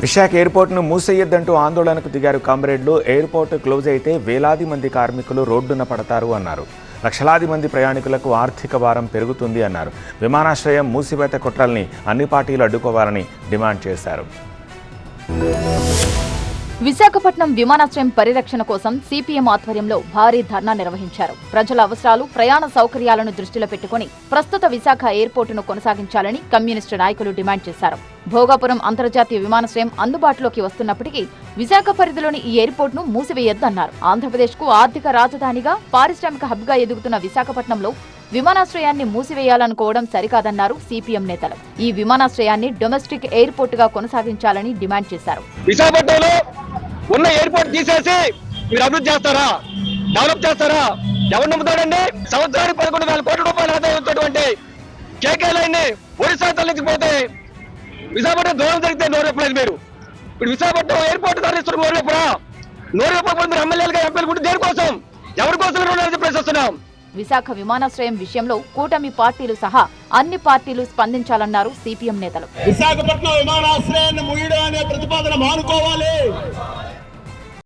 విశాఖ ఎయిర్పోర్ట్ను మూసేయొద్దంటూ ఆందోళనకు దిగారు కామ్రేడ్లు. Airport close అయితే వేలాది మంది కార్మికులు రోడ్డున పడతారు అన్నారు. లక్షలాది మంది ప్రయాణికులకు ఆర్థిక భారం పెరుగుతుంది అన్నారు. విమానాశ్రయం మూసివేత కుట్రల్ని అన్ని పార్టీలు అడ్డుకోవాలని డిమాండ్ చేశారు. విశాఖపట్నం విమానాశ్రయం పరిరక్షణ కోసం సిపిఎం ఆధ్వర్యంలో భారీ ధర్నా నిర్వహించారు. ప్రజల అవసరాలు, ప్రయాణ సౌకర్యాలను దృష్టిలో పెట్టుకుని ప్రస్తుత విశాఖ ఎయిర్పోర్టును కొనసాగించాలని కమ్యూనిస్టు నాయకులు డిమాండ్ చేశారు. భోగాపురం అంతర్జాతీయ విమానాశ్రయం అందుబాటులోకి వస్తున్నప్పటికీ విశాఖ పరిధిలోని ఈ ఎయిర్పోర్టును మూసివేయొద్దన్నారు. ఆంధ్రప్రదేశ్కు ఆర్థిక రాజధానిగా, పారిశ్రామిక హబ్గా ఎదుగుతున్న విశాఖపట్నంలో విమానాశ్రయాన్ని మూసివేయాలనుకోవడం సరికాదన్నారు సిపిఎం నేతలు. ఈ విమానాశ్రయాన్ని డొమెస్టిక్ ఎయిర్పోర్టుగా కొనసాగించాలని డిమాండ్ చేశారు. విశాఖపట్నంలో ఉన్న ఎయిర్పోర్ట్ తీసేసి మీరు అభివృద్ధి చేస్తారా, డెవలప్ చేస్తారా? ఎవరు నమ్ముతాడండి? సంవత్సరానికి 11,000 కోట్ల రూపాయలు ఆదాయం వచ్చేటువంటి కేకే లైన్ ఒడిశా తరలించిపోతే విశాఖపట్నం దూరం జరిగితే నోరెప్పలేదు. మీరు ఇప్పుడు విశాఖపట్నం ఎయిర్పోర్ట్ తరలిస్తున్న నోరెప్పకపోతే మీరు ఎమ్మెల్యేలుగా ఎంపీలు కూడా దేనికోసం, ఎవరి కోసం ప్రశ్నిస్తున్నాం. విశాఖ విమానాశ్రయం విషయంలో కూటమి పార్టీలు సహా అన్ని పార్టీలు స్పందించాలన్నారు సిపిఎం నేతలు. విశాఖపట్నం విమానాశ్రయాన్ని ముయ్యడం అనే ప్రతిపాదన మానుకోవాలి.